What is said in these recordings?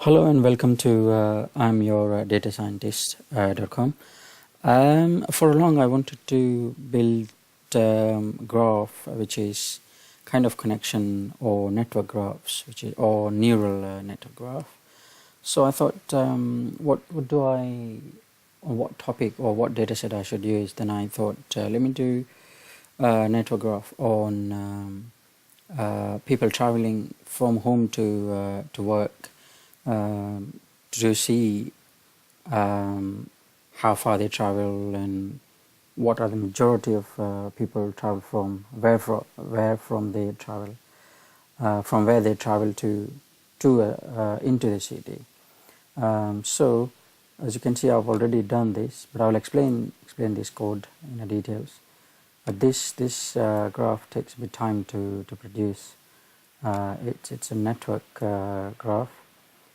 Hello and welcome to I'm your data scientist.com. For long I wanted to build graph which is kind of connection or network graphs, which is or neural network graph. So I thought, what do I, on what topic or what data set I should use? Then I thought, let me do a network graph on people traveling from home to work, to see how far they travel and what are the majority of people travel from, where from they travel, from where they travel to into the city. So as you can see, I've already done this, but I'll explain this code in the details. But this graph takes a bit time to produce. It's a network graph.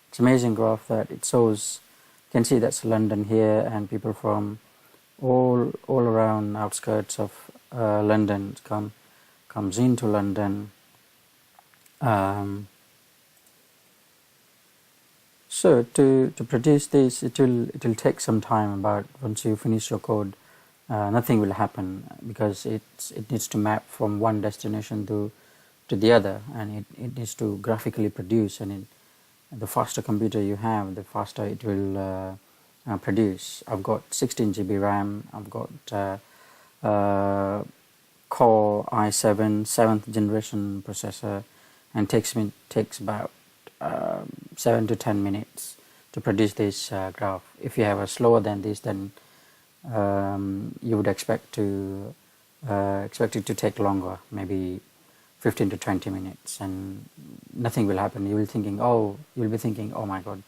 It's an amazing graph that it shows. You can see that's London here, and people from all around outskirts of London comes into London. So to produce this, it will take some time. About once you finish your code, nothing will happen because it needs to map from one destination to the other, and it needs to graphically produce. And the faster computer you have, the faster it will produce. I've got 16 GB RAM. I've got Core i7 7th generation processor, and takes about 7 to 10 minutes to produce this graph. If you have a slower than this, then you would expect it to take longer, maybe 15 to 20 minutes, and nothing will happen. You'll be thinking, oh my God,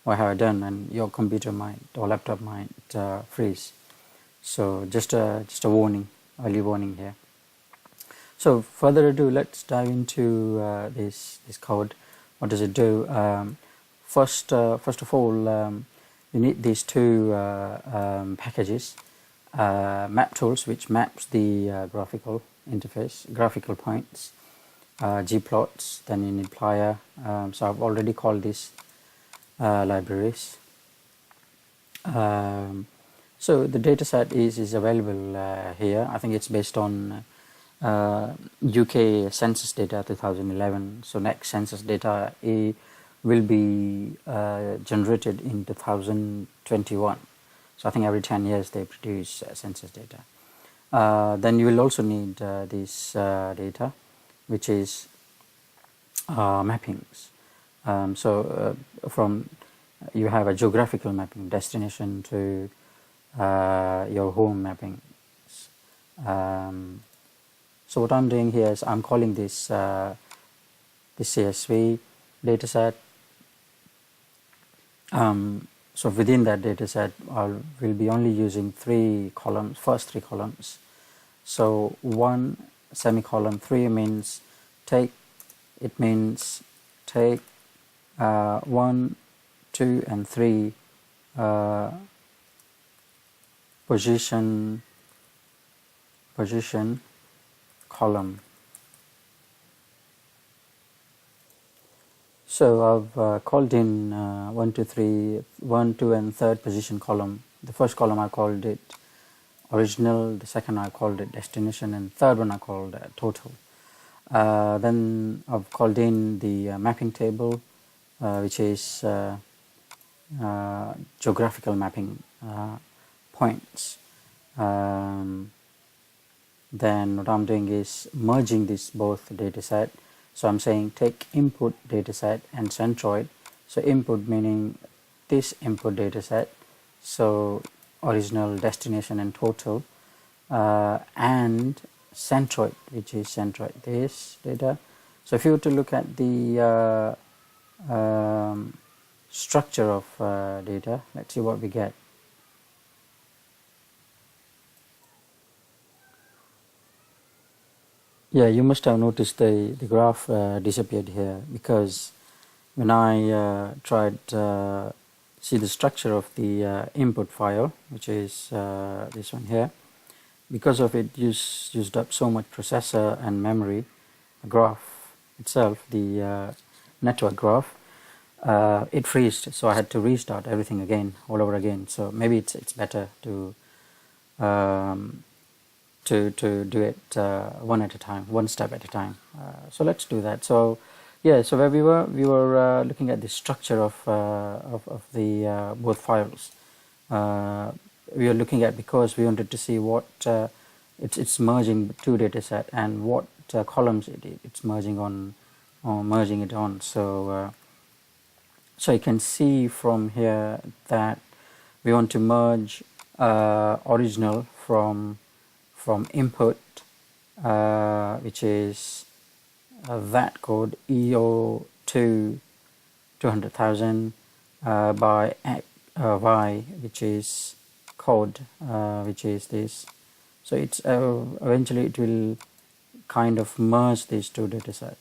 what have I done? And your computer might or laptop might freeze. So just a warning, early warning here. So further ado, let's dive into this code. What does it do? First of all, you need these two packages, map tools, which maps the graphical interface, graphical points, gplots, then you need plier. So I've already called these libraries. So the dataset is available here. I think it's based on UK census data 2011. So next census data will be generated in 2021. So I think every 10 years they produce census data. Then you will also need this data, which is mappings. So from you have a geographical mapping, destination to your home mappings. So what I'm doing here is I'm calling this CSV dataset. So within that dataset, we'll be only using first three columns. So 1 semicolon 3 means take 1, 2, and 3 position column. So I've called in 1, 2, 3, 1, 2, and third position column. The first column I called it original, the second I called it destination, and third one I called total. Then I've called in the mapping table, which is geographical mapping points. Then what I'm doing is merging both dataset. So I'm saying take input dataset and centroid. So input meaning this input dataset, so original, destination, and total, and centroid, which is centroid this data. So if you were to look at the structure of data, let's see what we get. Yeah, you must have noticed the graph disappeared here, because when I tried see the structure of the input file, which is this one here, because of it used up so much processor and memory, the graph itself, the network graph, it freezed, so I had to restart everything again, all over again. So maybe it's better to do it one at a time, one step at a time. So let's do that. So yeah, so where we were looking at the structure of the both files. We are looking at, because we wanted to see what it's merging two data set and what columns it's merging on, or merging it on. So so you can see from here that we want to merge original from input, which is that code EO2 200,000 by Y, which is code, which is this. So it's eventually it will kind of merge these two data set.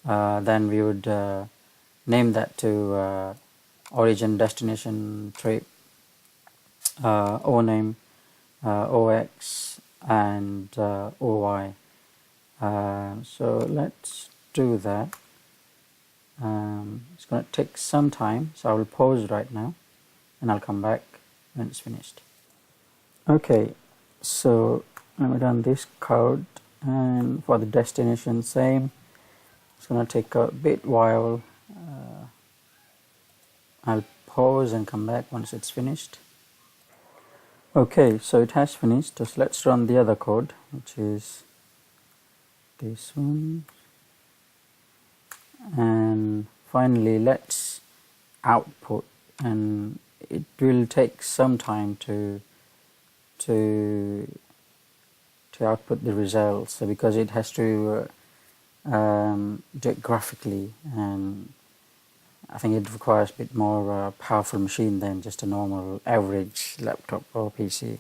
Then we would name that to origin, destination, trip, O name, OX, and OY. So let's do that. It's going to take some time, so I will pause right now and I'll come back when it's finished. Okay, so let me run this code, and for the destination, same. It's going to take a bit while. I'll pause and come back once it's finished. Okay, so it has finished. Just let's run the other code, which is this one. And finally, let's output, and it will take some time to output the results, so because it has to do it graphically, and I think it requires a bit more powerful machine than just a normal average laptop or PC.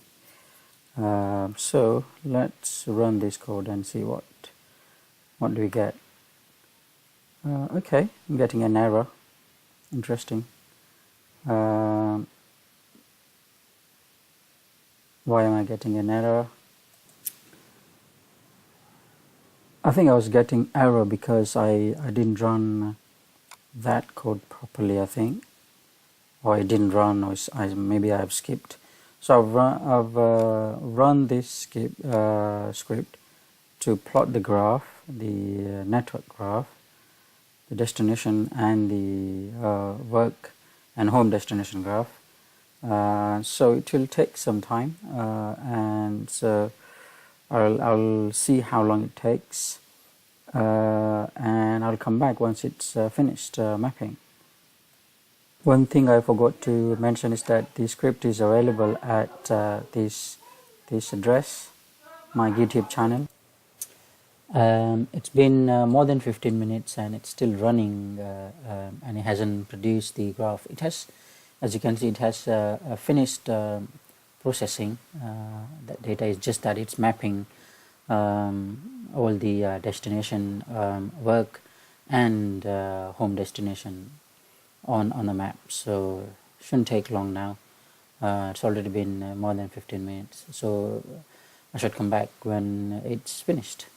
So let's run this code and see what do we get. Okay, I'm getting an error. Interesting. Why am I getting an error? I think I was getting error because I didn't run that code properly, I think, or it didn't run, or maybe I've skipped. So I've run this script to plot the graph, the network graph, the destination and the work and home destination graph. So it will take some time, and so I'll see how long it takes, and I'll come back once it's finished mapping. One thing I forgot to mention is that the script is available at this address, my GitHub channel. It's been more than 15 minutes and it's still running, and it hasn't produced the graph. It has, as you can see, it has finished processing that data. Is just that it's mapping all the destination, work, and home destination on a map. So shouldn't take long now. It's already been more than 15 minutes. So I should come back when it's finished.